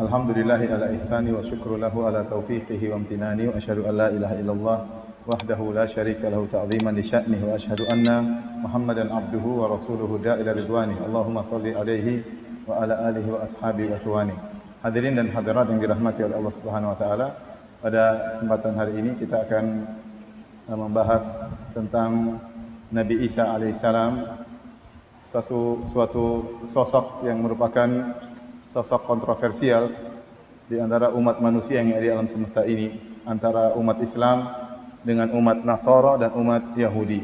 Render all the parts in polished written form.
Alhamdulillahi ala ihsani wa syukru lahu ala taufiqihi wa amtinani wa asyhadu an la ilaha illallah wahdahu la syarika lahu ta'ziman li sya'nihi wa asyhadu anna Muhammadan abduhu wa rasuluhu da'ila ridwani. Allahumma shalli alaihi wa ala alihi wa ashabihi wa ikhwani. Hadirin dan hadirat yang dirahmati oleh Allah Subhanahu wa taala, pada kesempatan hari ini kita akan membahas tentang Nabi Isa alaihissalam, suatu sosok yang merupakan sosok kontroversial di antara umat manusia yang ada di alam semesta ini, antara umat Islam dengan umat Nasara dan umat Yahudi.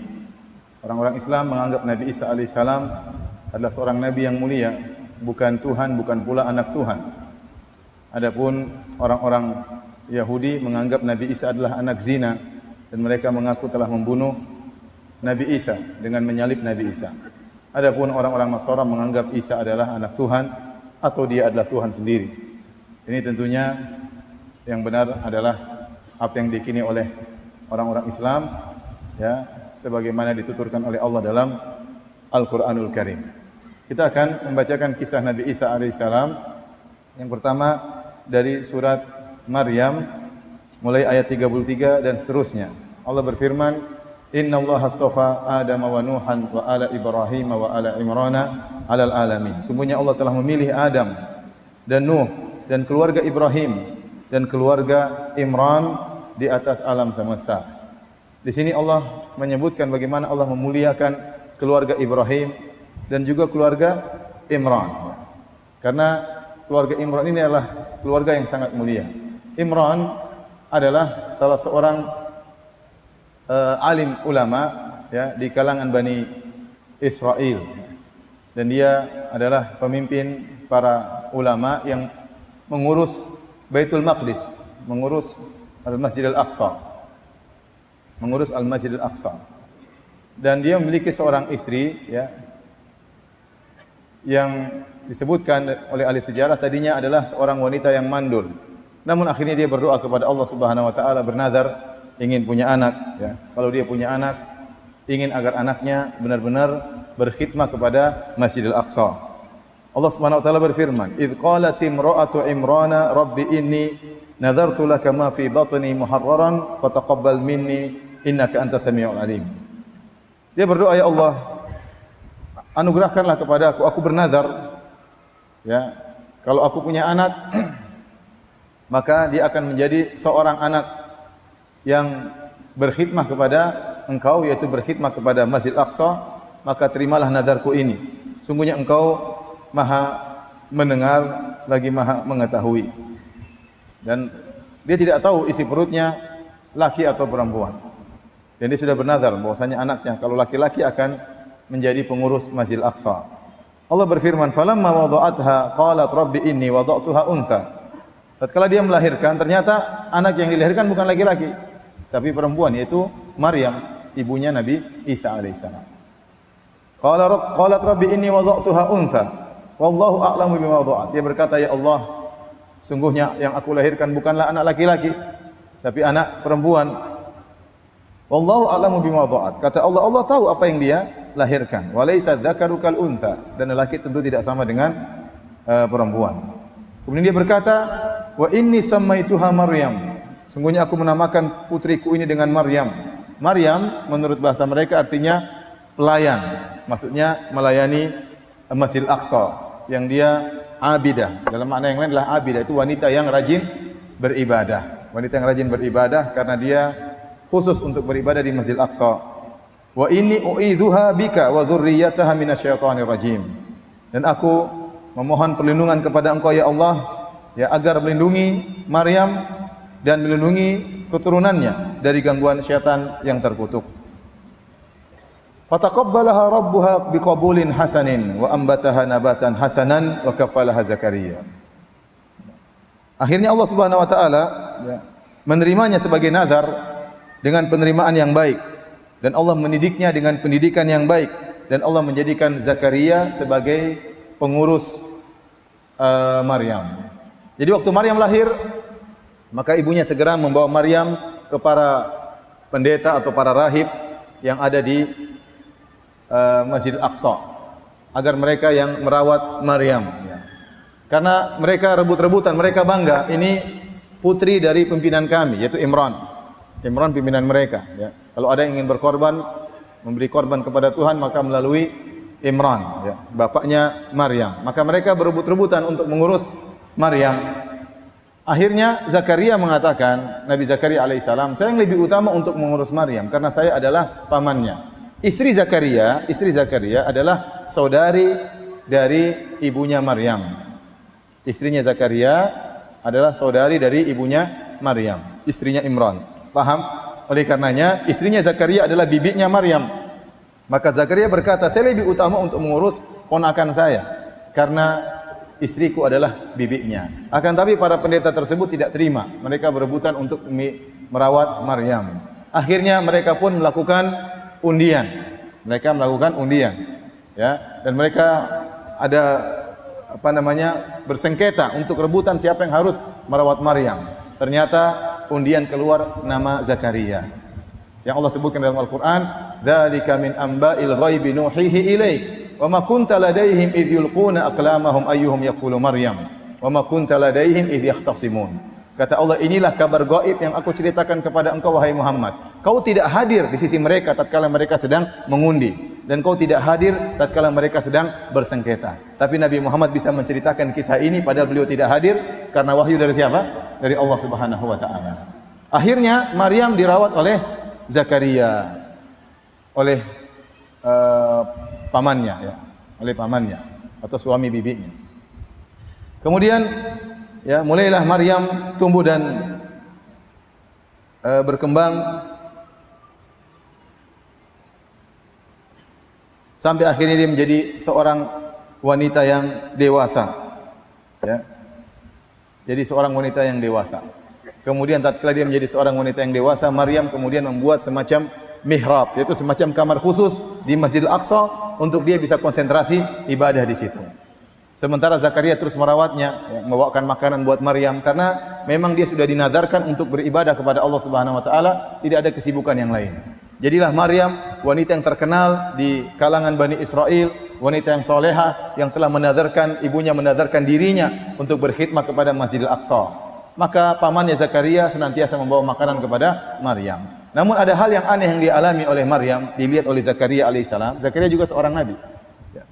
Orang-orang Islam menganggap Nabi Isa alaihissalam adalah seorang nabi yang mulia, bukan Tuhan, bukan pula anak Tuhan. Adapun orang-orang Yahudi menganggap Nabi Isa adalah anak zina dan mereka mengaku telah membunuh Nabi Isa dengan menyalib Nabi Isa. Adapun orang-orang Nasara menganggap Isa adalah anak Tuhan atau dia adalah Tuhan sendiri. Ini tentunya yang benar adalah apa yang diyakini oleh orang-orang Islam, ya, sebagaimana dituturkan oleh Allah dalam Al-Qur'anul Karim. Kita akan membacakan kisah Nabi Isa alaihissalam. Yang pertama dari surat Maryam mulai ayat 33 dan seterusnya. Allah berfirman, Inna Allah astafa Adam wa Nuhan wa ala Ibrahim wa ala Imrana alal alamin. Sungguhnya Allah telah memilih Adam dan Nuh dan keluarga Ibrahim dan keluarga Imran di atas alam semesta. Di sini Allah menyebutkan bagaimana Allah memuliakan keluarga Ibrahim dan juga keluarga Imran. Karena keluarga Imran ini adalah keluarga yang sangat mulia. Imran adalah salah seorang alim ulama, ya, di kalangan Bani Israel, dan dia adalah pemimpin para ulama yang mengurus Baitul Maqdis, mengurus Al-Masjid Al-Aqsa, mengurus Al-Masjid Al-Aqsa. Dan dia memiliki seorang istri, ya, yang disebutkan oleh ahli sejarah tadinya adalah seorang wanita yang mandul. Namun akhirnya dia berdoa kepada Allah Subhanahu wa taala, bernazar ingin punya anak, ya. Kalau dia punya anak, ingin agar anaknya benar-benar berkhidmah kepada Masjidil Aqsa. Allah Subhanahu wa taala berfirman, "Idz qalat imra'atu Imrana rabbi inni nadartu laka ma fi batni muharraran fataqabbal minni innaka antas samiul alim." Dia berdoa, ya Allah, anugerahkanlah kepada aku bernazar, ya, kalau aku punya anak maka dia akan menjadi seorang anak yang berkhidmah kepada engkau, yaitu berkhidmah kepada Masjid Aqsa, maka terimalah nadarku ini. Sungguhnya engkau maha mendengar lagi maha mengetahui. Dan dia tidak tahu isi perutnya laki atau perempuan. Dan dia sudah bernazar bahwasanya anaknya kalau laki-laki akan menjadi pengurus Masjid Aqsa. Allah berfirman, "Falamma wada'atha qalat rabbi inni wada'tuha untha." Tatkala dia melahirkan, ternyata anak yang dilahirkan bukan laki-laki, tapi perempuan, yaitu Maryam, ibunya Nabi Isa alaihissalam. Qalat rabbi inni wada'tuha untha wallahu a'lamu bima wada'at. Dia berkata, ya Allah, sungguhnya yang aku lahirkan bukanlah anak laki-laki, tapi anak perempuan. Wallahu a'lamu bima wada'at. Kata Allah, Allah tahu apa yang dia lahirkan. Walaysa dzakaru kal untha, dan lelaki tentu tidak sama dengan perempuan. Kemudian dia berkata, wa inni sammaituha Maryam. Sungguhnya aku menamakan putriku ini dengan Maryam. Maryam menurut bahasa mereka artinya pelayan. Maksudnya melayani Masjid Aqsa, yang dia abidah. Dalam makna yang lain adalah abidah, itu wanita yang rajin beribadah. Wanita yang rajin beribadah karena dia khusus untuk beribadah di Masjid Aqsa. Wa inni u'idzuha bika wa dzurriyyataha minasyaitonir rajim. Dan aku memohon perlindungan kepada Engkau, ya Allah, ya, agar melindungi Maryam dan melindungi keturunannya dari gangguan syaitan yang terkutuk. Fataqabbalaha rabbuha biqabulin hasanin wa ambataha nabatan hasanan wa kafalaha Zakaria. Akhirnya Allah Subhanahu wa taala, ya, menerimanya sebagai nazar dengan penerimaan yang baik, dan Allah mendidiknya dengan pendidikan yang baik, dan Allah menjadikan Zakaria sebagai pengurus Maryam. Jadi waktu Maryam lahir, maka ibunya segera membawa Maryam ke para pendeta atau para rahib yang ada di Masjid Aqsa, agar mereka yang merawat Maryam, ya. Karena mereka rebut-rebutan, mereka bangga, ini putri dari pimpinan kami, yaitu Imran. Imran pimpinan mereka. Ya. Kalau ada yang ingin berkorban, memberi korban kepada Tuhan, maka melalui Imran, ya, bapaknya Maryam. Maka mereka berebut-rebutan untuk mengurus Maryam. Akhirnya Zakaria mengatakan, Nabi Zakaria alaihissalam, saya yang lebih utama untuk mengurus Maryam karena saya adalah pamannya. Istri Zakaria adalah saudari dari ibunya Maryam. Istrinya Zakaria adalah saudari dari ibunya Maryam, istrinya Imran. Paham? Oleh karenanya istrinya Zakaria adalah bibinya Maryam. Maka Zakaria berkata, saya lebih utama untuk mengurus ponakan saya karena istriku adalah bibinya. Akan tapi para pendeta tersebut tidak terima. Mereka berebutan untuk merawat Maryam. Akhirnya mereka pun melakukan undian. Ya, dan mereka ada bersengketa untuk rebutan siapa yang harus merawat Maryam. Ternyata undian keluar nama Zakaria. Yang Allah sebutkan dalam Al-Qur'an, "Dzalika min amba'il ghaibi nuhihi ilaik." Wa ma kunta ladaihim idh yulquna aqlamahum ayyuhum yaqulu Maryam wa ma kunta ladaihim idh yahtasimun. Kata Allah, inilah kabar gaib yang aku ceritakan kepada engkau wahai Muhammad. Kau tidak hadir di sisi mereka tatkala mereka sedang mengundi dan kau tidak hadir tatkala mereka sedang bersengketa. Tapi Nabi Muhammad bisa menceritakan kisah ini padahal beliau tidak hadir karena wahyu dari siapa? Dari Allah Subhanahu wa taala. Akhirnya Maryam dirawat oleh Zakaria, oleh pamannya, ya, oleh pamannya atau suami bibinya. Kemudian ya mulailah Maryam tumbuh dan berkembang sampai akhirnya dia menjadi seorang wanita yang dewasa. Ya. Jadi seorang wanita yang dewasa. Kemudian tatkala dia menjadi seorang wanita yang dewasa, Maryam kemudian membuat semacam mihrab, yaitu semacam kamar khusus di Masjidil Aqsa untuk dia bisa konsentrasi ibadah di situ. Sementara Zakaria terus merawatnya, ya, membawakan makanan buat Maryam karena memang dia sudah dinadarkan untuk beribadah kepada Allah Subhanahu wa taala, tidak ada kesibukan yang lain. Jadilah Maryam wanita yang terkenal di kalangan Bani Israel, wanita yang soleha yang telah menadarkan, ibunya menadarkan dirinya untuk berkhidmat kepada Masjidil Aqsa. Maka pamannya Zakaria senantiasa membawa makanan kepada Maryam. Namun ada hal yang aneh yang dialami oleh Maryam, dilihat oleh Zakaria alaihissalam. Zakaria juga seorang nabi. Ya.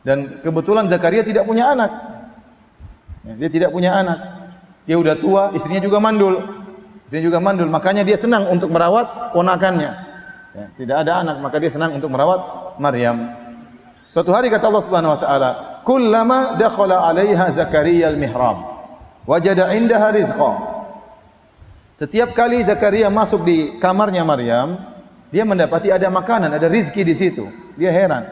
Dan kebetulan Zakaria tidak punya anak. Ya, dia tidak punya anak. Dia udah tua, istrinya juga mandul. Makanya dia senang untuk merawat ponakannya. Ya, tidak ada anak, maka dia senang untuk merawat Maryam. Suatu hari kata Allah Subhanahu wa taala, "Kullama dakhala 'alaiha Zakaria al-mihrab, wajada 'indaha rizqa." Setiap kali Zakaria masuk di kamarnya Maryam, dia mendapati ada makanan, ada rizki di situ. Dia heran.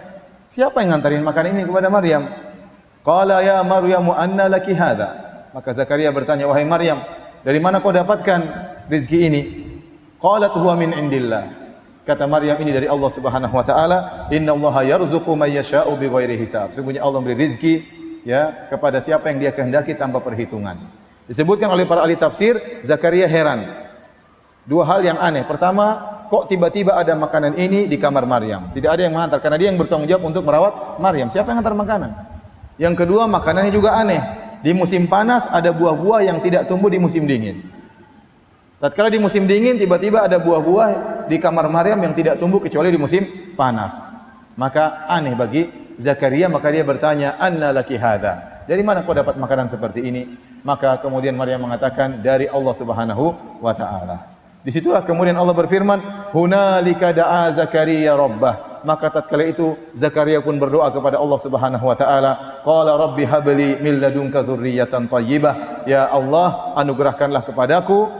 Siapa yang ngantarin makanan ini kepada Maryam? Qala ya Maryam anna laki hadha. Maka Zakaria bertanya, wahai Maryam, dari mana kau dapatkan rizki ini? Qalat huwa min indillah. Kata Maryam, ini dari Allah Subhanahu wa taala. Innallaha yarzuqu may yasha'u bighairi hisab. Sesungguhnya Allah memberi rizki ya kepada siapa yang dia kehendaki tanpa perhitungan. Disebutkan oleh para ahli tafsir, Zakaria heran. Dua hal yang aneh. Pertama, kok tiba-tiba ada makanan ini di kamar Maryam? Tidak ada yang mengantar karena dia yang bertanggung jawab untuk merawat Maryam. Siapa yang mengantar makanan? Yang kedua, makanannya juga aneh. Di musim panas ada buah-buah yang tidak tumbuh di musim dingin. Tatkala di musim dingin tiba-tiba ada buah-buah di kamar Maryam yang tidak tumbuh kecuali di musim panas. Maka aneh bagi Zakaria, maka dia bertanya, "Anna laki hadza?" Dari mana kau dapat makanan seperti ini? Maka kemudian Maryam mengatakan, dari Allah Subhanahu wa taala. Disitulah kemudian Allah berfirman, "Hunalika da'a Zakaria rabbah." Maka tatkala itu Zakaria pun berdoa kepada Allah Subhanahu wa taala, qala rabbi habli min ladunka dzurriyyatan thayyibah. Ya Allah, anugerahkanlah kepadaku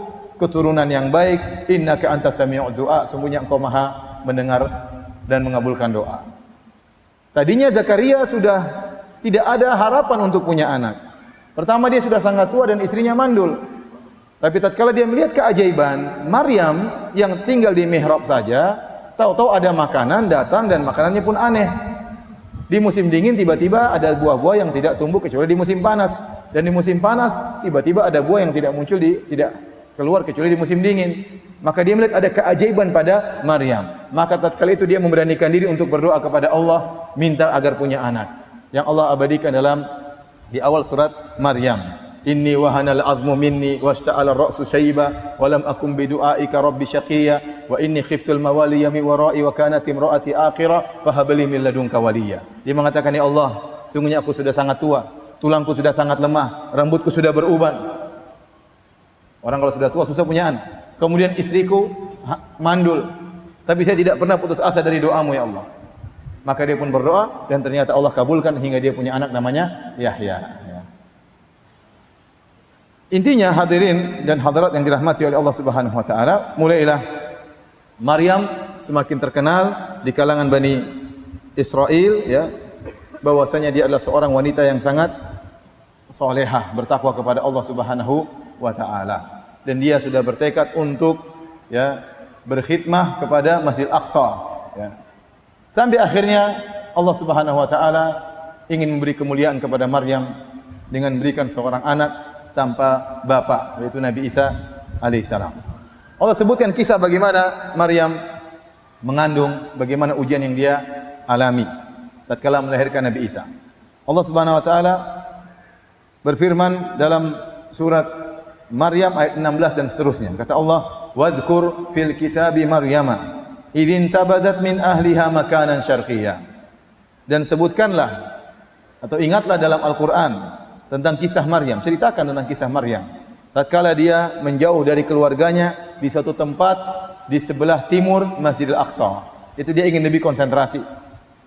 keturunan yang baik, innaka antas sami'ud du'a. Sungguhnya Engkau Maha mendengar dan mengabulkan doa. Tadinya Zakaria sudah tidak ada harapan untuk punya anak. Pertama dia sudah sangat tua dan istrinya mandul. Tapi tatkala dia melihat keajaiban Maryam yang tinggal di mihrab saja, tahu-tahu ada makanan datang dan makanannya pun aneh. Di musim dingin tiba-tiba ada buah-buah yang tidak tumbuh kecuali di musim panas, dan di musim panas tiba-tiba ada buah yang tidak muncul tidak keluar kecuali di musim dingin. Maka dia melihat ada keajaiban pada Maryam. Maka tatkala itu dia memberanikan diri untuk berdoa kepada Allah minta agar punya anak. Yang Allah abadikan dalam Di awal surat Maryam. Inni wahanal azmu minni washta'ala ar-ra'su shayba wa lam akum bidu'aika rabbi syaqiyya wa inni khiftul mawaliya min wara'i wa kanat imra'ati aqira fahab li min ladunka waliya. Dia mengatakan, ya Allah, sungguhnya aku sudah sangat tua, tulangku sudah sangat lemah, rambutku sudah beruban. Orang kalau sudah tua susah punya anak. Kemudian istriku mandul, tapi saya tidak pernah putus asa dari doamu ya Allah. Maka dia pun berdoa dan ternyata Allah kabulkan hingga dia punya anak namanya Yahya. Intinya hadirin dan hadirat yang dirahmati oleh Allah Subhanahu wa taala, mulailah Maryam semakin terkenal di kalangan Bani Israel ya, bahwasanya dia adalah seorang wanita yang sangat salehah, bertakwa kepada Allah Subhanahu wa taala. Dan dia sudah bertekad untuk ya berkhidmah kepada Masjid Aqsa ya. Sampai akhirnya Allah Subhanahu wa taala ingin memberi kemuliaan kepada Maryam dengan memberikan seorang anak tanpa bapa, yaitu Nabi Isa alaihissalam. Allah sebutkan kisah bagaimana Maryam mengandung, bagaimana ujian yang dia alami tatkala melahirkan Nabi Isa. Allah Subhanahu wa taala berfirman dalam surat Maryam ayat 16 dan seterusnya. Kata Allah, "Wadhkur fil kitabi Maryama idzin tabadat min ahliha makanan syarqiyya." Dan sebutkanlah atau ingatlah dalam Al-Qur'an tentang kisah Maryam, ceritakan tentang kisah Maryam. Tatkala dia menjauh dari keluarganya di suatu tempat di sebelah timur Masjidil Aqsa. Itu dia ingin lebih konsentrasi.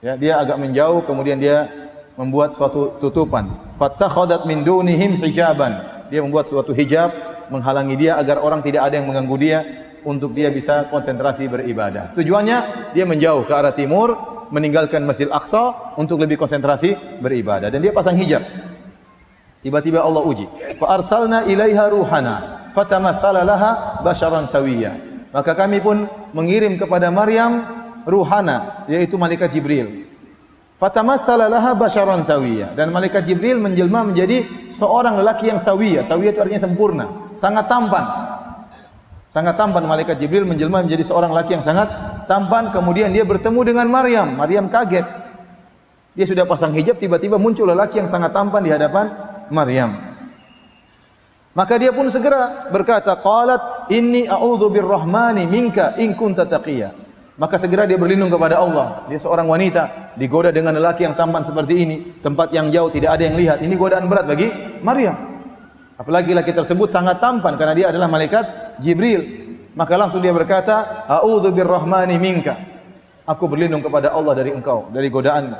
Ya, dia agak menjauh, kemudian dia membuat suatu tutupan. Fattakhadat min dunihim hijaban. Dia membuat suatu hijab menghalangi dia agar orang tidak ada yang mengganggu dia untuk dia bisa konsentrasi beribadah. Tujuannya dia menjauh ke arah timur, meninggalkan Masjidil Aqsa untuk lebih konsentrasi beribadah, dan dia pasang hijab. Tiba-tiba Allah uji. Fa arsalna ilaiha ruhana fatamatsala laha basharan sawiyya. Maka kami pun mengirim kepada Maryam ruhana, yaitu malaikat Jibril. Fatamatsala laha basharan sawiyya, dan malaikat Jibril menjelma menjadi seorang lelaki yang sawiyya. Sawiyya itu artinya sempurna, sangat tampan. Sangat tampan, malaikat Jibril menjelma menjadi seorang lelaki yang sangat tampan. Kemudian dia bertemu dengan Maryam. Maryam kaget. Dia sudah pasang hijab, tiba-tiba muncul lelaki yang sangat tampan di hadapan Maryam. Maka dia pun segera berkata, qalat inni a'udzu birrahmani minka in kunta taqiyya. Maka segera dia berlindung kepada Allah. Dia seorang wanita digoda dengan lelaki yang tampan seperti ini, tempat yang jauh tidak ada yang lihat. Ini godaan berat bagi Maryam. Apalagi laki tersebut sangat tampan karena dia adalah malaikat Jibril. Maka langsung dia berkata, a'udzu birrahmani minka. Aku berlindung kepada Allah dari engkau, dari godaan.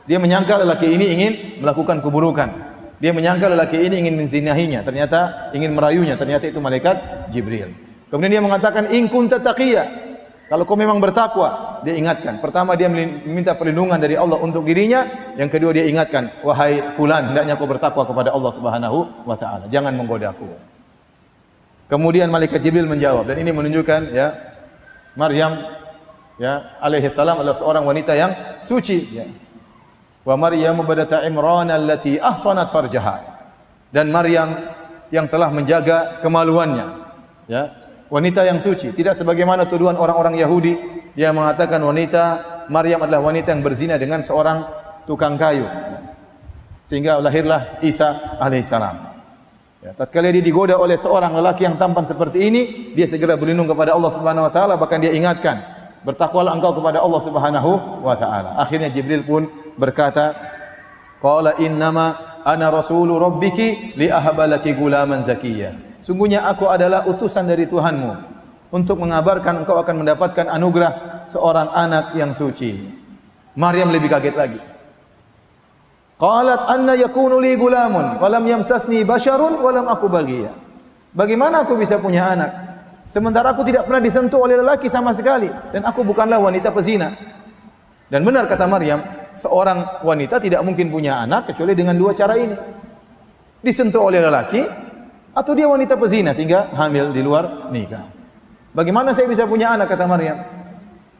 Dia menyangka lelaki ini ingin melakukan keburukan. Dia menyangka lelaki ini ingin menzinahinya, ternyata ingin merayunya, ternyata itu malaikat Jibril. Kemudian dia mengatakan, in kunta taqiyya, kalau kau memang bertakwa. Dia ingatkan, pertama dia meminta perlindungan dari Allah untuk dirinya, yang kedua dia ingatkan, wahai fulan, hendaknya kau bertakwa kepada Allah Subhanahu wa taala, jangan menggodaku. Kemudian malaikat Jibril menjawab, dan ini menunjukkan ya Maryam ya alaihi salam adalah seorang wanita yang suci ya. Wa Maryam badata Imran allati ahsanat farjaha. Dan Maryam yang telah menjaga kemaluannya. Ya, wanita yang suci, tidak sebagaimana tuduhan orang-orang Yahudi yang mengatakan Maryam adalah wanita yang berzina dengan seorang tukang kayu. Sehingga lahirlah Isa alaihissalam. Ya, tatkala dia digoda oleh seorang lelaki yang tampan seperti ini, dia segera berlindung kepada Allah Subhanahu wa taala, bahkan dia ingatkan, bertakwalah engkau kepada Allah Subhanahu wa taala. Akhirnya Jibril pun berkata, qala innama ana rasulu rabbiki li ahbalaki gulaman zakiyya. Sungguhnya aku adalah utusan dari Tuhanmu untuk mengabarkan engkau akan mendapatkan anugerah seorang anak yang suci. Maryam lebih kaget lagi. Qalat anna yakunu li gulamun wa lam yamsasni basharun wa lam aku baghiya. Bagaimana aku bisa punya anak sementara aku tidak pernah disentuh oleh lelaki sama sekali, dan aku bukanlah wanita pezina. Dan benar kata Maryam, seorang wanita tidak mungkin punya anak kecuali dengan dua cara ini. Disentuh oleh lelaki, atau dia wanita pezina sehingga hamil di luar nikah. Bagaimana saya bisa punya anak, kata Maryam?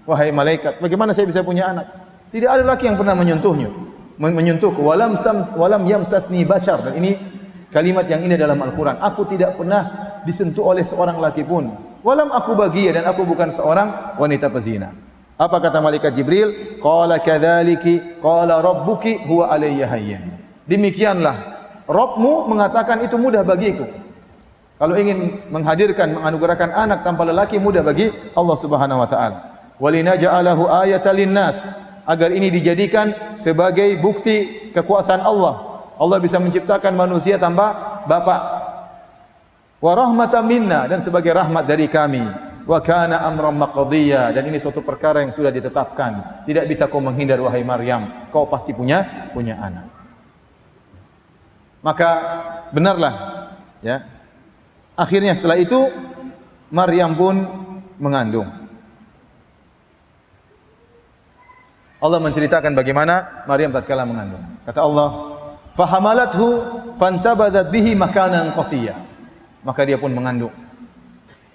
Wahai malaikat, bagaimana saya bisa punya anak? Tidak ada laki yang pernah menyentuhku. Walam yamsasni bashar. Dan ini kalimat yang indah dalam Al-Quran. Aku tidak pernah disentuh oleh seorang laki pun. Walam aku bagiya, dan aku bukan seorang wanita pezina. Apa kata malaikat Jibril? Qala kadzaliki qala rabbuki huwa alayya hayyin. Demikianlah Rabbmu mengatakan itu mudah bagiku. Kalau ingin menghadirkan, menganugerahkan anak tanpa lelaki mudah bagi Allah Subhanahu wa taala. Walinaja'alahu ayatan linnas, agar ini dijadikan sebagai bukti kekuasaan Allah. Allah bisa menciptakan manusia tanpa bapak. Wa rahmatan minna, dan sebagai rahmat dari kami. Wa kana amran maqdiya, dan ini suatu perkara yang sudah ditetapkan. Tidak bisa kau menghindar wahai Maryam, kau pasti punya anak. Maka benarlah, ya. Akhirnya setelah itu Maryam pun mengandung. Allah menceritakan bagaimana Maryam tatkala mengandung. Kata Allah, "Fahamalathu fantabadat bihi makanan qasiyya." Maka dia pun mengandung.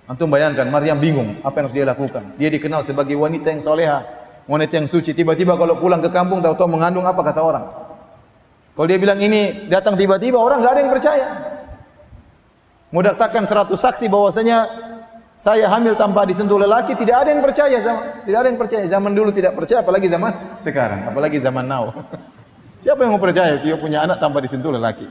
Antum bayangkan, Maryam bingung apa yang harus dia lakukan. Dia dikenal sebagai wanita yang soleha, wanita yang suci. Tiba-tiba kalau pulang ke kampung tahu-tahu mengandung, apa kata orang? Kalau dia bilang ini datang tiba-tiba, orang enggak ada yang percaya. Mau daftarkan 100 saksi bahwasanya saya hamil tanpa disentuh lelaki, tidak ada yang percaya, tidak ada yang percaya. Zaman dulu tidak percaya, apalagi zaman sekarang, apalagi zaman now. Siapa yang mau percaya dia punya anak tanpa disentuh lelaki?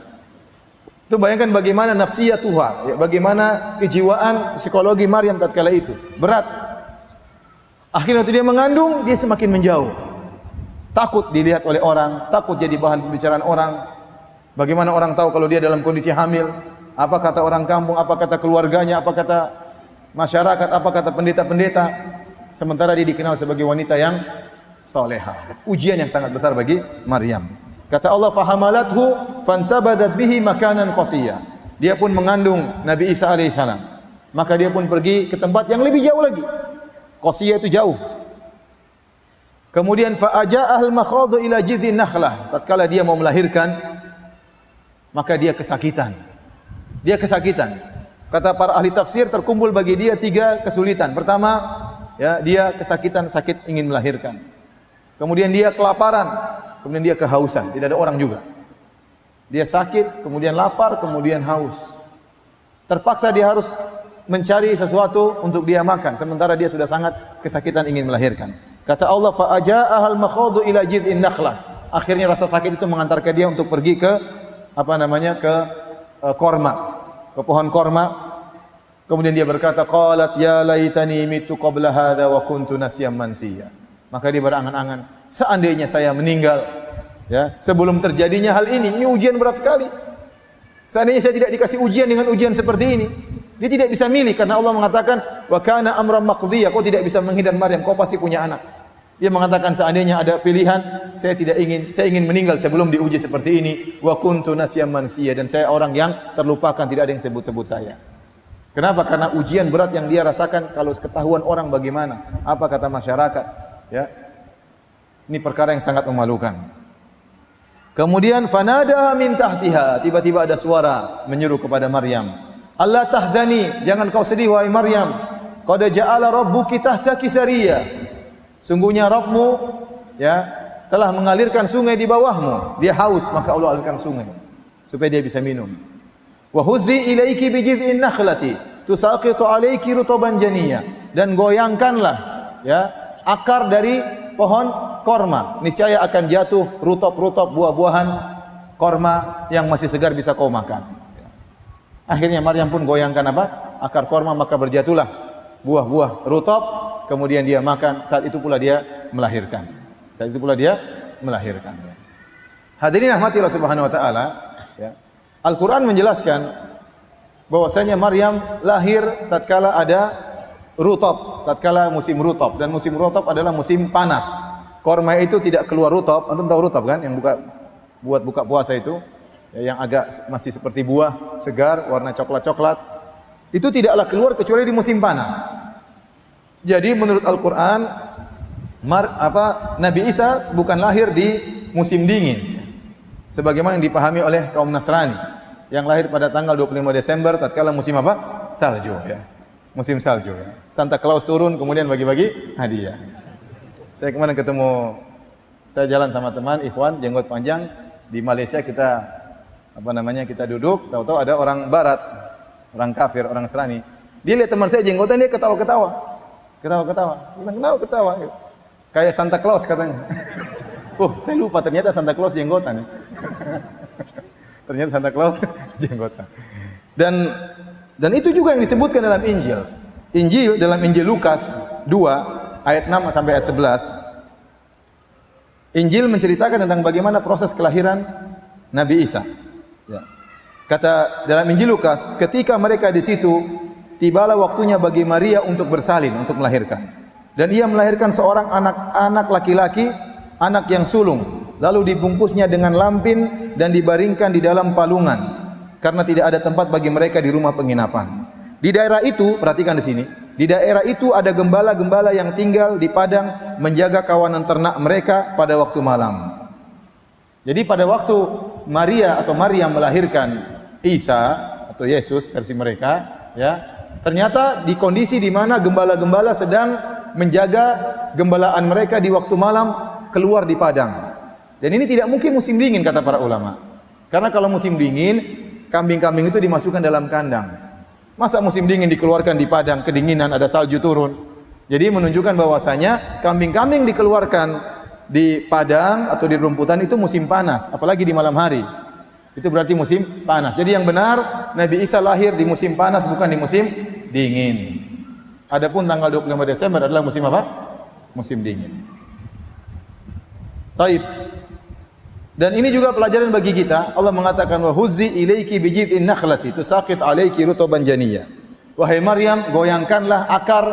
Itu bayangkan bagaimana nafsiyatuha, ya, bagaimana kejiwaan psikologi Maryam tatkala itu. Berat. Akhirnya waktu dia mengandung, dia semakin menjauh. Takut dilihat oleh orang, takut jadi bahan pembicaraan orang. Bagaimana orang tahu kalau dia dalam kondisi hamil? Apa kata orang kampung, apa kata keluarganya, apa kata masyarakat, apa kata pendeta-pendeta. Sementara dia dikenal sebagai wanita yang soleha. Ujian yang sangat besar bagi Maryam. Kata Allah, "Fahamalathu fantabadat bihi makanan qasiyya." Dia pun mengandung Nabi Isa alaihissalam. Maka dia pun pergi ke tempat yang lebih jauh lagi. Qasiyya itu jauh. Kemudian fa'aja'ahal makhadhu ila jidhin nakhlah. Tatkala dia mau melahirkan, maka dia kesakitan. Dia kesakitan. Kata para ahli tafsir, terkumpul bagi dia 3 kesulitan. Pertama, ya, dia kesakitan, sakit ingin melahirkan. Kemudian dia kelaparan, kemudian dia kehausan, tidak ada orang juga. Dia sakit, kemudian lapar, kemudian haus. Terpaksa dia harus mencari sesuatu untuk dia makan, sementara dia sudah sangat kesakitan ingin melahirkan. Kata Allah, fa'aja'ahal makhadhu ila jid'in nakhlah. Akhirnya rasa sakit itu mengantarkan dia untuk pergi ke korma, ke pohon korma. Kemudian dia berkata, qalat ya laitani mitu qabla hadha wa kuntu nasyan mansiya. Maka dia berangan-angan, seandainya saya meninggal, ya, sebelum terjadinya hal ini ujian berat sekali. Seandainya saya tidak dikasih ujian dengan ujian seperti ini. Dia tidak bisa milih karena Allah mengatakan wa kana amran maqdiya, kau tidak bisa menghindar Maryam, kau pasti punya anak. Dia mengatakan seandainya ada pilihan, saya ingin meninggal sebelum diuji seperti ini. Wa kuntu nasyan mansiya, dan saya orang yang terlupakan, tidak ada yang sebut-sebut saya. Kenapa? Karena ujian berat yang dia rasakan, kalau ketahuan orang bagaimana? Apa kata masyarakat? Ya. Ini perkara yang sangat memalukan. Kemudian fanadaha min tahtiha, tiba-tiba ada suara menyuruh kepada Maryam, "Allah tahzani, jangan kau sedih wahai Maryam. Qad ja'ala rabbuki tahtaki sariya." Sungguhnya Rabbmu, ya, telah mengalirkan sungai di bawahmu. Dia haus, maka Allah alirkan sungai supaya dia bisa minum. Wa huzzi ilaiki bi jid'in nakhlati tusaqitu alayki rutaban janiyya, dan goyangkanlah, ya, akar dari pohon korma, niscaya akan jatuh rutop-rutop buah-buahan korma yang masih segar bisa kau makan. Akhirnya Maryam pun goyangkan akar korma, maka berjatuhlah buah-buah rutop. Kemudian dia makan. Saat itu pula dia melahirkan. Hadirin rahmati Allah Subhanahu Wa Taala. Ya. Al-Quran menjelaskan bahwasanya Maryam lahir tatkala ada rutop, tatkala musim rutop, dan musim rutop adalah musim panas. Korma itu tidak keluar rutop. Antum tahu rutop kan, yang buat buka puasa itu, ya, yang agak masih seperti buah segar, warna coklat-coklat. Itu tidaklah keluar kecuali di musim panas. Jadi menurut Al-Quran, Nabi Isa bukan lahir di musim dingin, sebagaimana yang dipahami oleh kaum Nasrani yang lahir pada tanggal 25 Desember tatkala musim salju, ya. Musim salju, ya. Santa Claus turun kemudian bagi-bagi hadiah. Saya kemarin saya jalan sama teman ikhwan jenggot panjang di Malaysia, kita kita duduk, tahu-tahu ada orang barat, orang kafir, orang Nasrani. Dia lihat teman saya jenggotan, dia ketawa-ketawa. Kenapa ketawa? Kayak Santa Claus katanya. Saya lupa ternyata Santa Claus jenggotan. Ternyata Santa Claus jenggotan. Dan itu juga yang disebutkan dalam Injil. Dalam Injil Lukas 2 ayat 6 sampai ayat 11. Injil menceritakan tentang bagaimana proses kelahiran Nabi Isa. Ya. Kata dalam Injil Lukas, ketika mereka di situ, tibalah waktunya bagi Maria untuk bersalin, untuk melahirkan. Dan ia melahirkan seorang anak laki-laki, anak yang sulung. Lalu dibungkusnya dengan lampin dan dibaringkan di dalam palungan, karena tidak ada tempat bagi mereka di rumah penginapan. Di daerah itu, perhatikan di sini, di daerah itu ada gembala-gembala yang tinggal di padang menjaga kawanan ternak mereka pada waktu malam. Jadi pada waktu Maria atau Maryam melahirkan Isa atau Yesus versi mereka, ya, ternyata di kondisi di mana gembala-gembala sedang menjaga gembalaan mereka di waktu malam keluar di padang. Dan ini tidak mungkin musim dingin kata para ulama. Karena kalau musim dingin, kambing-kambing itu dimasukkan dalam kandang. Masa musim dingin dikeluarkan di padang, kedinginan, ada salju turun. Jadi menunjukkan bahwasanya kambing-kambing dikeluarkan di padang atau di rumputan itu musim panas, apalagi di malam hari. Itu berarti musim panas. Jadi yang benar, Nabi Isa lahir di musim panas, bukan di musim dingin. Adapun tanggal 25 Desember adalah musim apa? Musim dingin. Taib. Dan ini juga pelajaran bagi kita. Allah mengatakan wa huzzi ilaiki bijid'in nakhlati tusaqit alayki rutuban janiyya. Wahai Maryam, goyangkanlah akar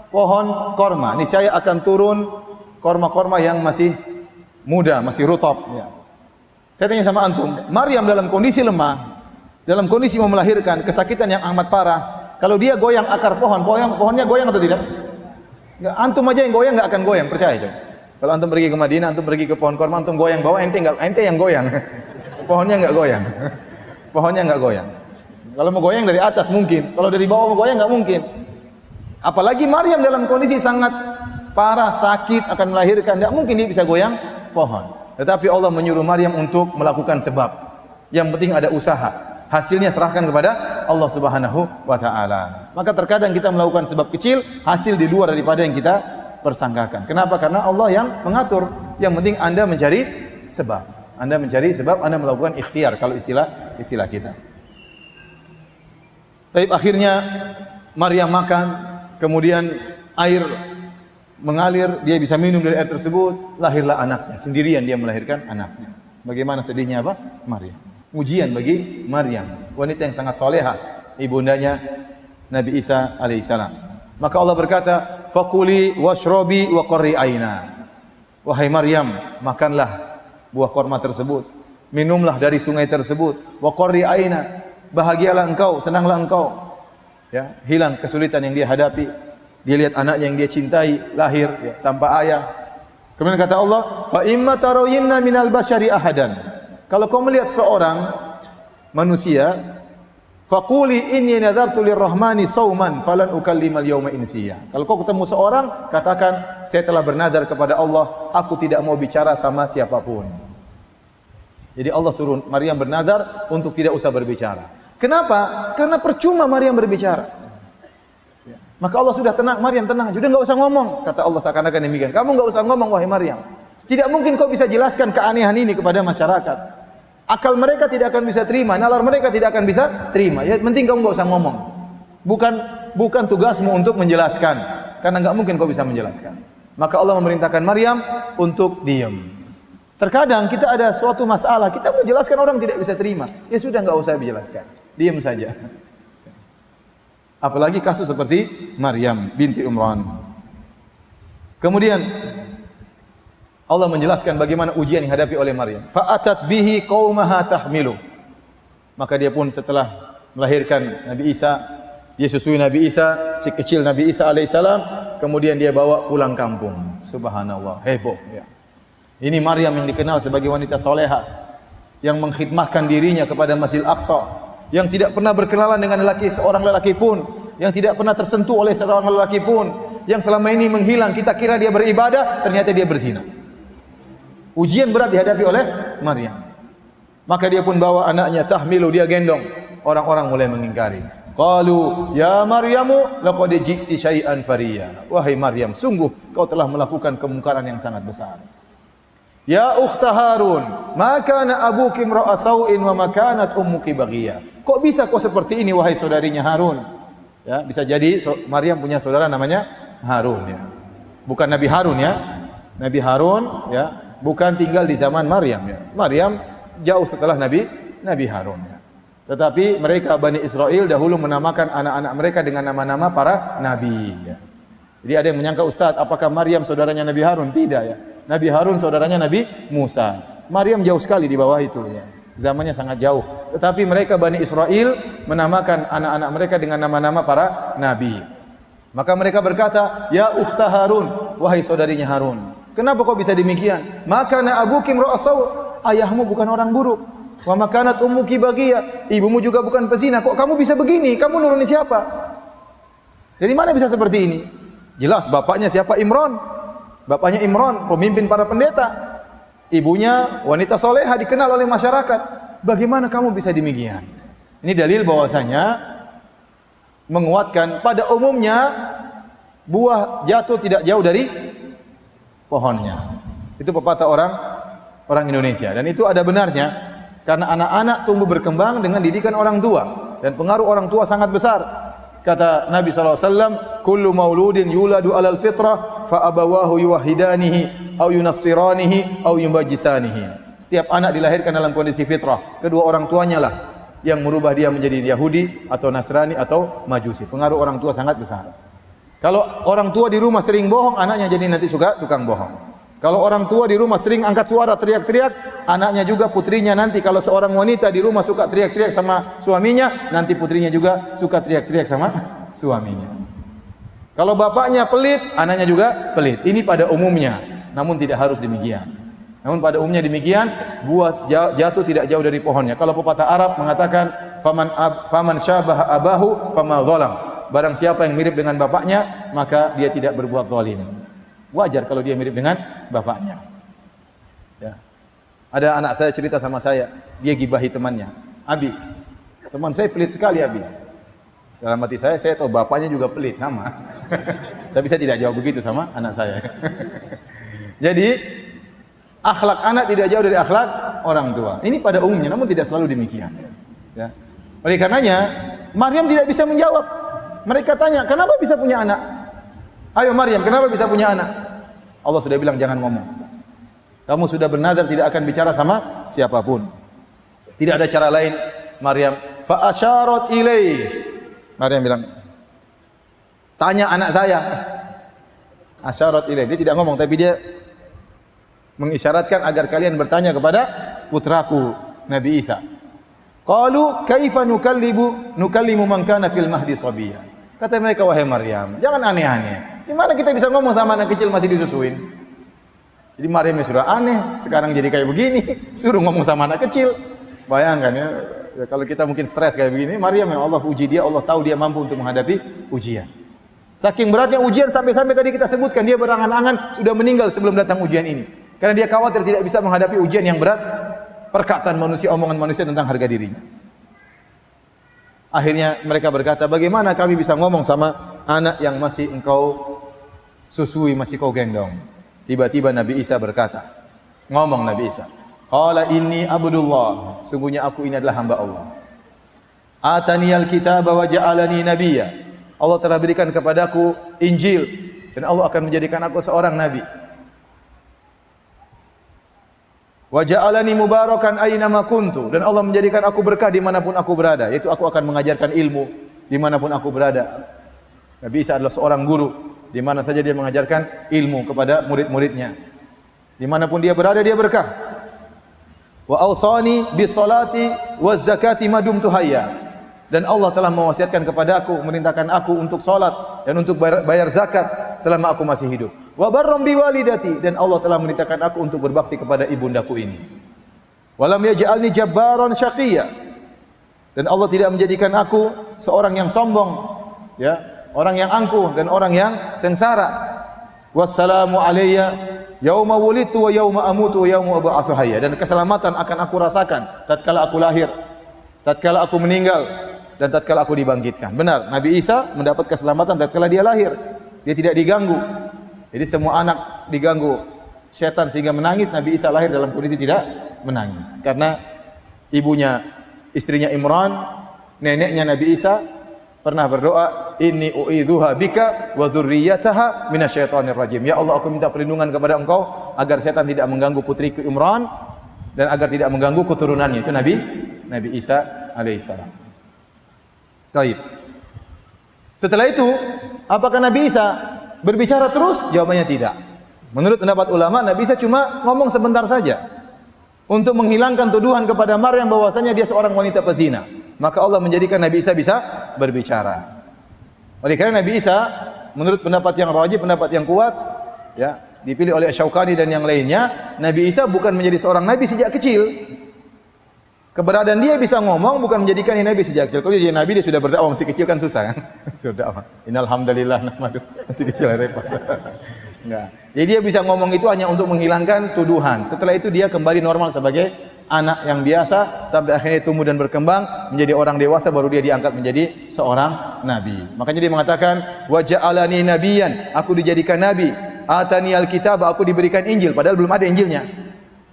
pohon korma. Niscaya akan turun korma-korma yang masih muda, masih rutab, ya. Saya tanya sama antum, Maryam dalam kondisi lemah, dalam kondisi mau melahirkan, kesakitan yang amat parah. Kalau dia goyang akar pohonnya goyang atau tidak? Enggak, antum aja yang goyang enggak akan goyang, percaya aja. Kalau antum pergi ke Madinah, antum pergi ke pohon korma, antum goyang bawah, ente yang goyang. Pohonnya enggak goyang. Pohonnya enggak goyang. Kalau mau goyang dari atas mungkin, kalau dari bawah mau goyang enggak mungkin. Apalagi Maryam dalam kondisi sangat parah, sakit, akan melahirkan, enggak mungkin dia bisa goyang pohon. Tetapi Allah menyuruh Maryam untuk melakukan sebab. Yang penting ada usaha. Hasilnya serahkan kepada Allah Subhanahu wa taala. Maka terkadang kita melakukan sebab kecil, hasil di luar daripada yang kita persangkakan. Kenapa? Karena Allah yang mengatur. Yang penting Anda mencari sebab. Anda mencari sebab, Anda melakukan ikhtiar kalau istilah kita. Tapi akhirnya Maryam makan, kemudian air mengalir, dia bisa minum dari air tersebut, lahirlah anaknya. Sendirian dia melahirkan anaknya. Bagaimana sedihnya apa? Maryam. Ujian bagi Maryam, wanita yang sangat salehah, ibundanya Nabi Isa alaihissalam. Maka Allah berkata, "Fakuli washrobi wa qurri aina." Wahai Maryam, makanlah buah korma tersebut, minumlah dari sungai tersebut, wa qurri aina, bahagialah engkau, senanglah engkau. Ya, hilang kesulitan yang dia hadapi. Dia lihat anaknya yang dia cintai lahir, ya, tanpa ayah. Kemudian kata Allah, "Fa imma tarawinna minal basyari ahadan." Kalau kau melihat seorang manusia, faquli inni nadartu lirrahmani sauman falan ukallimal yauma insiya. Kalau kau ketemu seorang, katakan, saya telah bernadar kepada Allah, aku tidak mau bicara sama siapapun. Jadi Allah suruh Maryam bernadar untuk tidak usah berbicara. Kenapa? Karena percuma Maryam berbicara. Maka Allah sudah tenang, Maryam tenang, sudah enggak usah ngomong. Kata Allah seakan-akan demikian. Kamu enggak usah ngomong wahai Maryam. Tidak mungkin kau bisa jelaskan keanehan ini kepada masyarakat. Akal mereka tidak akan bisa terima, nalar mereka tidak akan bisa terima. Ya, penting kamu enggak usah ngomong. Bukan tugasmu untuk menjelaskan, karena enggak mungkin kau bisa menjelaskan. Maka Allah memerintahkan Maryam untuk diam. Terkadang kita ada suatu masalah, kita mau jelaskan orang tidak bisa terima. Ya sudah enggak usah dijelaskan. Diam saja. Apalagi kasus seperti Maryam binti Imran. Kemudian Allah menjelaskan bagaimana ujian yang dihadapi oleh Maryam. Fa'atat bihi qaumaha tahmilu. Maka dia pun setelah melahirkan Nabi Isa, dia susui Nabi Isa, si kecil Nabi Isa alaihissalam, kemudian dia bawa pulang kampung. Subhanallah, heboh ya. Ini Maryam yang dikenal sebagai wanita soleha, yang mengkhidmahkan dirinya kepada Masjidil Aqsa, yang tidak pernah berkenalan dengan seorang lelaki pun, yang tidak pernah tersentuh oleh seorang lelaki pun, yang selama ini menghilang, kita kira dia beribadah, ternyata dia berzina. Ujian berat dihadapi oleh Maryam. Maka dia pun bawa anaknya tahmilu, dia gendong. Orang-orang mulai mengingkari. Qalu ya Maryamu laqad ji'ti syai'an fariya. Wahai Maryam, sungguh kau telah melakukan kemungkaran yang sangat besar. Ya ukhta Harun, ma kana abuki imra'a sau'in wa ma kanat ummuki baghiyah. Kok bisa kau seperti ini wahai saudarinya Harun? Ya, bisa jadi Maryam punya saudara namanya Harun ya. Bukan Nabi Harun ya. Nabi Harun ya, bukan tinggal di zaman Maryam ya. Maryam jauh setelah Nabi Harun ya. Tetapi mereka Bani Israel dahulu menamakan anak-anak mereka dengan nama-nama para nabi ya. Jadi ada yang menyangka, Ustaz, apakah Maryam saudaranya Nabi Harun? Tidak ya. Nabi Harun saudaranya Nabi Musa. Maryam jauh sekali di bawah itu ya. Zamannya sangat jauh. Tetapi mereka Bani Israel menamakan anak-anak mereka dengan nama-nama para nabi. Maka mereka berkata, "Ya ukhta Harun, wahai saudarinya Harun. Kenapa kau bisa demikian? Maka na abuki imra'a sau', ayahmu bukan orang buruk. Wa makanat ummuki baghiyah, ibumu juga bukan pezina. Kok kamu bisa begini? Kamu nurunin siapa?" Dari mana bisa seperti ini? Jelas bapaknya siapa? Imran. Bapaknya Imran, pemimpin para pendeta. Ibunya wanita soleha, dikenal oleh masyarakat. Bagaimana kamu bisa demikian? Ini dalil bahwasanya menguatkan pada umumnya buah jatuh tidak jauh dari pohonnya. Itu pepatah orang Indonesia, dan itu ada benarnya karena anak-anak tumbuh berkembang dengan didikan orang tua, dan pengaruh orang tua sangat besar. Kata Nabi SAW, kullu mauludin yuladu alal fitrah fa abawahu yuwahhidanihi au yunassiranihi au yumajjisanihi. Setiap anak dilahirkan dalam kondisi fitrah, kedua orang tuanya lah yang merubah dia menjadi Yahudi atau Nasrani atau Majusi. Pengaruh orang tua sangat besar. Kalau orang tua di rumah sering bohong, anaknya jadi nanti suka tukang bohong. Kalau orang tua di rumah sering angkat suara teriak-teriak, anaknya juga, putrinya nanti. Kalau seorang wanita di rumah suka teriak-teriak sama suaminya, nanti putrinya juga suka teriak-teriak sama suaminya. Kalau bapaknya pelit, anaknya juga pelit. Ini pada umumnya, namun tidak harus demikian. Namun pada umumnya demikian, buah jatuh tidak jauh dari pohonnya. Kalau pepatah Arab mengatakan, faman syabaha abahu fama zalam. Barang siapa yang mirip dengan bapaknya, maka dia tidak berbuat zalim. Wajar kalau dia mirip dengan bapaknya. Ya. Ada anak saya cerita sama saya, dia gibahi temannya. Abi, teman saya pelit sekali Abi. Dalam hati saya tahu bapaknya juga pelit sama. Tapi saya tidak jawab begitu sama anak saya. Jadi akhlak anak tidak jauh dari akhlak orang tua. Ini pada umumnya, namun tidak selalu demikian. Ya. Oleh karenanya, Maryam tidak bisa menjawab. Mereka tanya, kenapa bisa punya anak? Ayo Maryam, kenapa bisa punya anak? Allah sudah bilang jangan ngomong. Kamu sudah bernazar tidak akan bicara sama siapapun. Tidak ada cara lain. Maryam fa asyarat ilaih. Maryam bilang, tanya anak saya. Asyarat ilaih. Dia tidak ngomong, tapi dia mengisyaratkan agar kalian bertanya kepada putraku Nabi Isa. Qalu kaifa nukallimu man kana fil mahdi sabiyya. Kata mereka, wahai Maryam, jangan aneh-aneh. Gimana kita bisa ngomong sama anak kecil masih disusuin? Jadi Maryam sudah aneh, sekarang jadi kayak begini, suruh ngomong sama anak kecil. Bayangkan ya, kalau kita mungkin stres kayak begini, Maryam yang Allah uji dia, Allah tahu dia mampu untuk menghadapi ujian. Saking beratnya ujian sampai-sampai tadi kita sebutkan dia berangan-angan sudah meninggal sebelum datang ujian ini. Karena dia khawatir tidak bisa menghadapi ujian yang berat, perkataan manusia, omongan manusia tentang harga dirinya. Akhirnya mereka berkata, bagaimana kami bisa ngomong sama anak yang masih engkau susui, masih kau gendong? Tiba-tiba Nabi Isa berkata, ngomong Nabi Isa, qala inni abdullah, sungguhnya aku ini adalah hamba Allah. Ataniyal kitaba wa ja'alani nabiyya. Allah telah berikan kepadaku Injil dan Allah akan menjadikan aku seorang nabi. Wa ja'alani mubarakan aina ma kuntu, dan Allah menjadikan aku berkah dimanapun aku berada, yaitu aku akan mengajarkan ilmu dimanapun aku berada. Nabi Isa adalah seorang guru, di mana saja dia mengajarkan ilmu kepada murid-muridnya. Dimanapun dia berada dia berkah. Wa awsani bis salati waz zakati madumtu hayya, dan Allah telah mewasiatkan kepada aku, memerintahkan aku untuk salat dan untuk bayar zakat selama aku masih hidup. Wa barram bi walidati, dan Allah telah memerintahkan aku untuk berbakti kepada ibundaku ini. Walam yaj'alni jabbaran syaqiyya, dan Allah tidak menjadikan aku seorang yang sombong, ya, orang yang angkuh dan orang yang sengsara. Wassalamu alayya yauma wulidtu wa yauma amutu wa yauma ub'atsu hayya, dan keselamatan akan aku rasakan tatkala aku lahir, tatkala aku meninggal, dan tatkala aku dibangkitkan. Benar, Nabi Isa mendapat keselamatan tatkala dia lahir. Dia tidak diganggu. Jadi semua anak diganggu setan sehingga menangis, Nabi Isa lahir dalam kondisi tidak menangis. Karena ibunya, istrinya Imran, neneknya Nabi Isa pernah berdoa, inni u'idzuha bika wa dzurriyyataha minasyaitonir rajim. Ya Allah, aku minta perlindungan kepada Engkau agar setan tidak mengganggu putriku Imran dan agar tidak mengganggu keturunannya. Itu Nabi Isa alaihissalam. Baik. Setelah itu, apakah Nabi Isa berbicara terus? Jawabannya tidak. Menurut pendapat ulama, Nabi Isa cuma ngomong sebentar saja untuk menghilangkan tuduhan kepada Maryam bahwasanya dia seorang wanita pezina. Maka Allah menjadikan Nabi Isa bisa berbicara. Oleh karena Nabi Isa, menurut pendapat yang rajih, pendapat yang kuat, ya, dipilih oleh Asy-Syaukani dan yang lainnya, Nabi Isa bukan menjadi seorang nabi sejak kecil. Keberadaan dia bisa ngomong bukan menjadikan dia nabi sejak kecil. Kalau dia nabi, dia sudah berdakwah masih kecil kan susah kan? Sudah apa? Innal hamdalillah nahmadu. Masih kecil repot. Enggak. Jadi dia bisa ngomong itu hanya untuk menghilangkan tuduhan. Setelah itu dia kembali normal sebagai anak yang biasa sampai akhirnya tumbuh dan berkembang menjadi orang dewasa, baru dia diangkat menjadi seorang nabi. Makanya dia mengatakan wa ja'alani nabiyyan, aku dijadikan nabi. Atani alkitab, aku diberikan Injil, padahal belum ada Injilnya.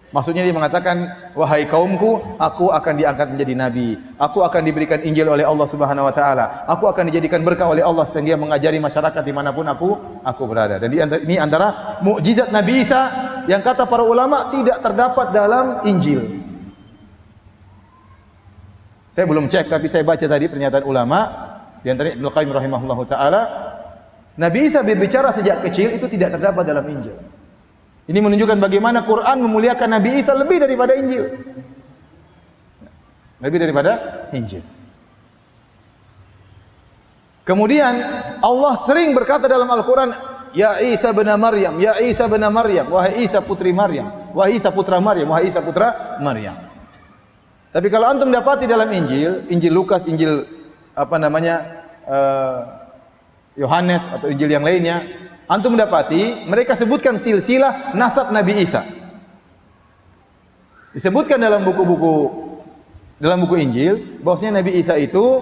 Maksudnya dia mengatakan, wahai kaumku, aku akan diangkat menjadi nabi. Aku akan diberikan Injil oleh Allah Subhanahu wa taala. Aku akan dijadikan berkah oleh Allah sehingga mengajari masyarakat dimanapun aku berada. Dan ini antara mukjizat Nabi Isa yang kata para ulama tidak terdapat dalam Injil. Saya belum cek, tapi saya baca tadi pernyataan ulama di antara Ibnu Qayyim rahimahullahu taala, Nabi Isa berbicara sejak kecil itu tidak terdapat dalam Injil. Ini menunjukkan bagaimana Quran memuliakan Nabi Isa lebih daripada Injil. Lebih daripada Injil. Kemudian Allah sering berkata dalam Al-Quran, Ya Isa bin Maryam, Ya Isa bin Maryam, wahai Isa putri Maryam, wahai Isa putra Maryam, wahai Isa putra Maryam. Tapi kalau antum dapati dalam Injil, Injil Lukas, Injil Yohanes atau Injil yang lainnya, antum mendapati mereka sebutkan silsilah nasab Nabi Isa. Disebutkan dalam buku Injil bahwasanya Nabi Isa itu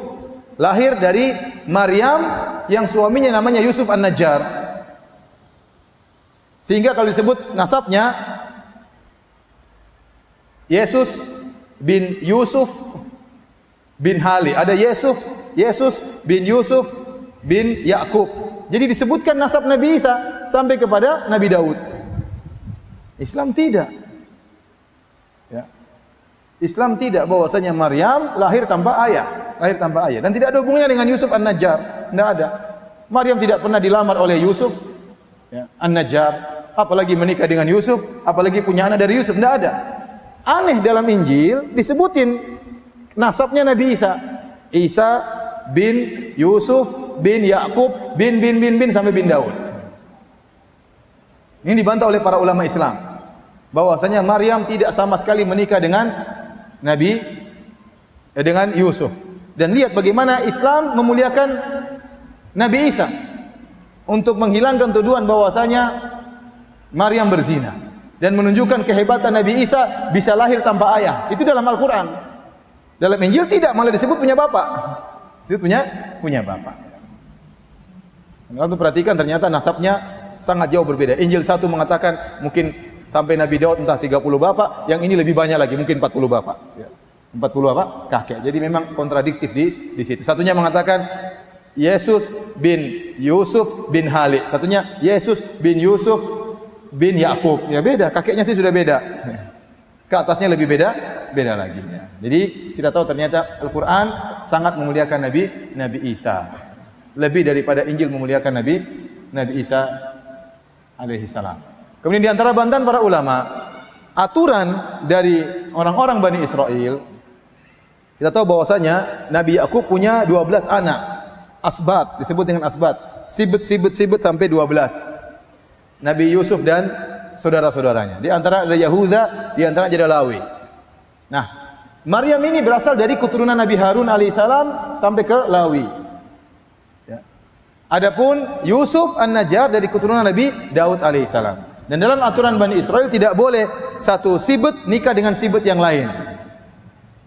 lahir dari Maryam yang suaminya namanya Yusuf An-Najjar. Sehingga kalau disebut nasabnya Yesus bin Yusuf bin Hali. Ada Yesus bin Yusuf bin Yakub. Jadi disebutkan nasab Nabi Isa sampai kepada Nabi Daud. Islam tidak. Ya. Islam tidak bahwasanya Maryam lahir tanpa ayah, dan tidak ada hubungannya dengan Yusuf An-Najjar, tidak ada. Maryam tidak pernah dilamar oleh Yusuf, ya, An-Najjar, apalagi menikah dengan Yusuf, apalagi punya anak dari Yusuf, tidak ada. Aneh dalam Injil disebutin nasabnya Nabi Isa. Isa bin Yusuf bin Yakub bin sampai bin Daud. Ini dibantah oleh para ulama Islam bahwasanya Maryam tidak sama sekali menikah dengan dengan Yusuf. Dan lihat bagaimana Islam memuliakan Nabi Isa untuk menghilangkan tuduhan bahwasanya Maryam berzina dan menunjukkan kehebatan Nabi Isa bisa lahir tanpa ayah. Itu dalam Al-Quran. Dalam Injil tidak, malah disebut punya bapak. Disebut punya bapak. Kalau perhatikan ternyata nasabnya sangat jauh berbeda. Injil satu mengatakan mungkin sampai Nabi Daud entah 30 bapak, yang ini lebih banyak lagi, mungkin 40 bapak. Ya. 40 apa? Kakek. Jadi memang kontradiktif di situ. Satunya mengatakan Yesus bin Yusuf bin Hali. Satunya Yesus bin Yusuf bin Yakub. Ya beda, kakeknya sih sudah beda. Ke atasnya lebih beda lagi. Ya. Jadi kita tahu ternyata Al-Quran sangat memuliakan Nabi Isa. Lebih daripada Injil memuliakan Nabi Isa alaihi salam. Kemudian di antara bantahan para ulama, aturan dari orang-orang Bani Israel, kita tahu bahwasanya Nabi Yakub punya 12 anak. Asbat, disebut dengan asbat. Sibet sampai 12. Nabi Yusuf dan saudara-saudaranya. Di antara ada Yahuda, di antara ada Lawi. Nah, Maryam ini berasal dari keturunan Nabi Harun alaihissalam sampai ke Lawi. Ya. Adapun Yusuf An-Najjar dari keturunan Nabi Daud alaihissalam. Dan dalam aturan Bani Israel tidak boleh satu sibet nikah dengan sibet yang lain.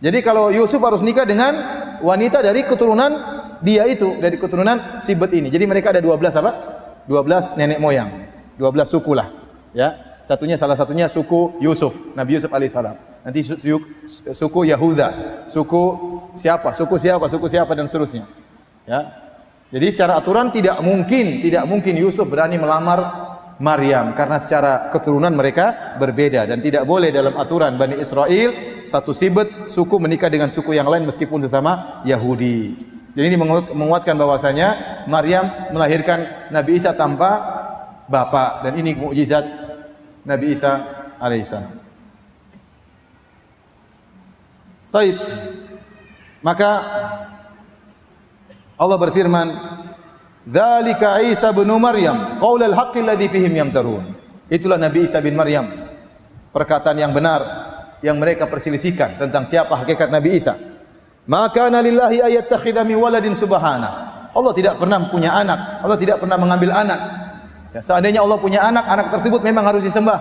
Jadi kalau Yusuf harus nikah dengan wanita dari keturunan dia itu, dari keturunan sibet ini. Jadi mereka ada 12 apa? 12 nenek moyang. 12 suku lah. Ya. Satunya salah satunya suku Yusuf, Nabi Yusuf alaihissalam. Nanti suku Yahuda, suku siapa dan seterusnya. Ya. Jadi secara aturan tidak mungkin Yusuf berani melamar Maryam karena secara keturunan mereka berbeda dan tidak boleh dalam aturan Bani Israel satu sibet suku menikah dengan suku yang lain meskipun sesama Yahudi. Jadi ini menguatkan bahwasanya Maryam melahirkan Nabi Isa tanpa bapak dan ini mukjizat Nabi Isa alaihissalam. Baik. Maka Allah berfirman, "Dzalika Isa bin Maryam, qaulul haqqi alladzi fihim yamtarun." Itulah Nabi Isa bin Maryam, perkataan yang benar yang mereka perselisihkan tentang siapa hakikat Nabi Isa. Maka lillahi ayattakhidha min waladin subhana. Allah tidak pernah punya anak, Allah tidak pernah mengambil anak. Ya, seandainya Allah punya anak, anak tersebut memang harus disembah.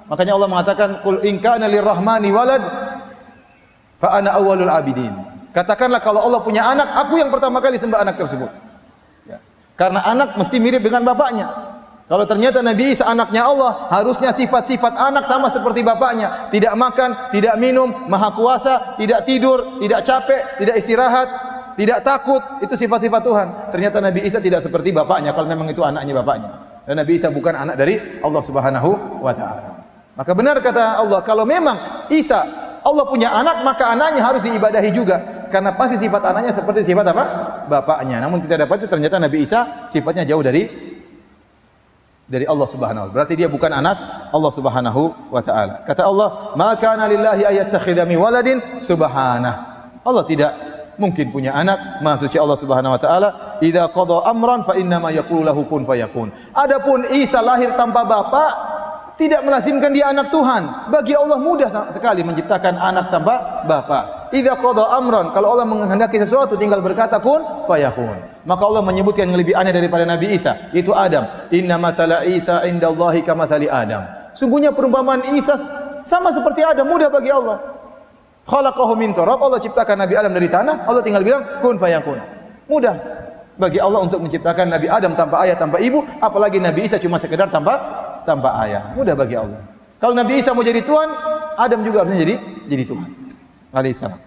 Makanya Allah mengatakan, "Qul in kana lirrahmani walad fa ana awwalul abidin." Katakanlah kalau Allah punya anak, aku yang pertama kali sembah anak tersebut. Ya. Karena anak mesti mirip dengan bapaknya. Kalau ternyata Nabi Isa anaknya Allah, harusnya sifat-sifat anak sama seperti bapaknya. Tidak makan, tidak minum, maha kuasa, tidak tidur, tidak capek, tidak istirahat, tidak takut. Itu sifat-sifat Tuhan. Ternyata Nabi Isa tidak seperti bapaknya kalau memang itu anaknya bapaknya. Dan Nabi Isa bukan anak dari Allah Subhanahu wa taala. Maka benar kata Allah, kalau memang Isa Allah punya anak, maka anaknya harus diibadahi juga. Karena pasti sifat anaknya seperti sifat apa? Bapaknya. Namun kita dapati ternyata Nabi Isa sifatnya jauh dari Allah Subhanahu wa taala. Berarti dia bukan anak Allah Subhanahu wa taala. Kata Allah, "Ma kana lillahi ayattakhidha min waladin subhanahu." Allah tidak mungkin punya anak, Maha suci Allah Subhanahu wa taala. "Idza qada amran fa inna ma yaqulu lahu kun fayakun." Adapun Isa lahir tanpa bapak, tidak melazimkan dia anak Tuhan. Bagi Allah mudah sekali menciptakan anak tanpa bapak. Idza qada amran, kalau Allah menghendaki sesuatu tinggal berkata kun fayakun. Maka Allah menyebutkan yang lebih aneh daripada Nabi Isa, yaitu Adam. Inna mathala Isa indallahi kamathali Adam. Sungguhnya perumpamaan Isa sama seperti Adam, mudah bagi Allah. Khalaqahu min turab, Allah ciptakan Nabi Adam dari tanah, Allah tinggal bilang kun fayakun. Mudah bagi Allah untuk menciptakan Nabi Adam tanpa ayah, tanpa ibu, apalagi Nabi Isa cuma sekedar tanpa ayah. Mudah bagi Allah. Kalau Nabi Isa mau jadi Tuhan, Adam juga harusnya jadi Tuhan. Alaihissalam.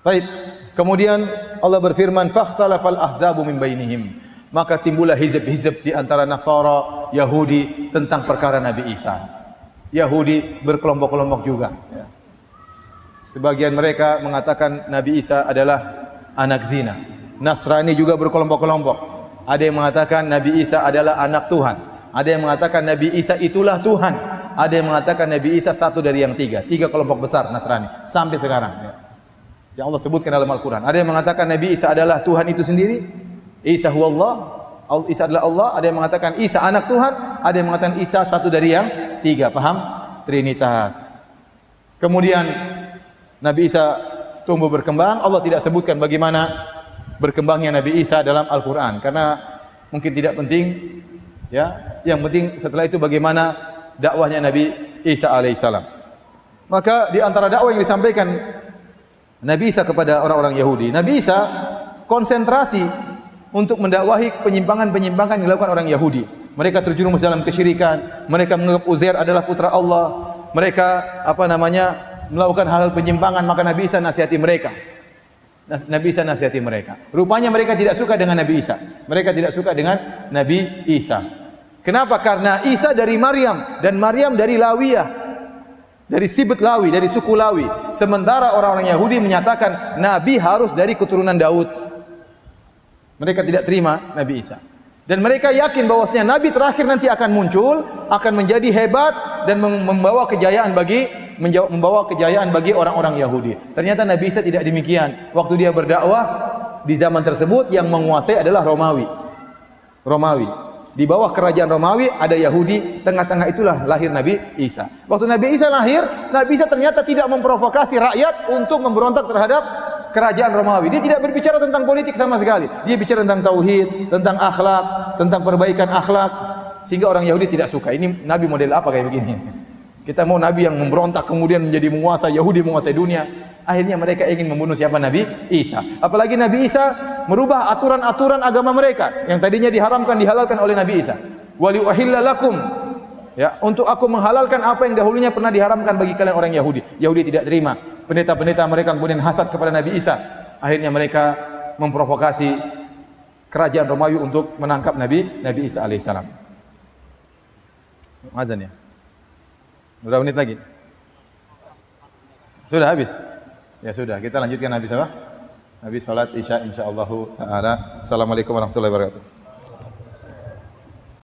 Baik. Kemudian Allah berfirman, "Fakhtalafal ahzabu min bainihim." Maka timbullah hizb-hizb di antara Nasara, Yahudi tentang perkara Nabi Isa. Yahudi berkelompok-kelompok juga. Sebagian mereka mengatakan Nabi Isa adalah anak zina. Nasrani juga berkelompok-kelompok. Ada yang mengatakan Nabi Isa adalah anak Tuhan. Ada yang mengatakan Nabi Isa itulah Tuhan. Ada yang mengatakan Nabi Isa satu dari yang tiga. Tiga kelompok besar Nasrani sampai sekarang. Yang Allah sebutkan dalam Al-Quran. Ada yang mengatakan Nabi Isa adalah Tuhan itu sendiri. Isa huwallah. Isa adalah Allah. Ada yang mengatakan Isa anak Tuhan. Ada yang mengatakan Isa satu dari yang tiga. Paham? Trinitas. Kemudian Nabi Isa tumbuh berkembang. Allah tidak sebutkan bagaimana berkembangnya Nabi Isa dalam Al-Quran. Karena mungkin tidak penting. Ya, yang penting setelah itu bagaimana dakwahnya Nabi Isa alaihissalam. Maka di antara dakwah yang disampaikan Nabi Isa kepada orang-orang Yahudi, Nabi Isa konsentrasi untuk mendakwahi penyimpangan-penyimpangan yang dilakukan orang Yahudi. Mereka terjerumus dalam kesyirikan, mereka menganggap Uzair adalah putra Allah, mereka melakukan hal-hal penyimpangan, maka Nabi Isa nasihati mereka. Nabi Isa nasihati mereka. Rupanya mereka tidak suka dengan Nabi Isa. Mereka tidak suka dengan Nabi Isa. Kenapa? Karena Isa dari Maryam dan Maryam dari Lawiyah, dari Sibet Lawi, dari suku Lawi. Sementara orang-orang Yahudi menyatakan Nabi harus dari keturunan Daud. Mereka tidak terima Nabi Isa. Dan mereka yakin bahwasanya Nabi terakhir nanti akan muncul, akan menjadi hebat dan membawa kejayaan bagi orang-orang Yahudi. Ternyata Nabi Isa tidak demikian. Waktu dia berdakwah di zaman tersebut yang menguasai adalah Romawi. Di bawah kerajaan Romawi ada Yahudi, tengah-tengah itulah lahir Nabi Isa. Waktu Nabi Isa lahir, Nabi Isa ternyata tidak memprovokasi rakyat untuk memberontak terhadap kerajaan Romawi. Dia tidak berbicara tentang politik sama sekali. Dia bicara tentang tauhid, tentang akhlak, tentang perbaikan akhlak, sehingga orang Yahudi tidak suka. Ini Nabi model apa kayak begini? Kita mau Nabi yang memberontak kemudian menjadi menguasa, Yahudi menguasai dunia. Akhirnya mereka ingin membunuh siapa? Nabi Isa. Apalagi Nabi Isa merubah aturan-aturan agama mereka yang tadinya diharamkan dihalalkan oleh Nabi Isa. wa liuhilla lakum. Ya, untuk aku menghalalkan apa yang dahulunya pernah diharamkan bagi kalian orang Yahudi. Yahudi tidak terima. Pendeta-pendeta mereka kemudian hasad kepada Nabi Isa. Akhirnya mereka memprovokasi kerajaan Romawi untuk menangkap Nabi Isa alaihissalam. Azan ya? Berapa menit lagi? Sudah habis? Ya sudah, kita lanjutkan habis apa? Habis salat Isya insyaallah taala. Assalamualaikum warahmatullahi wabarakatuh.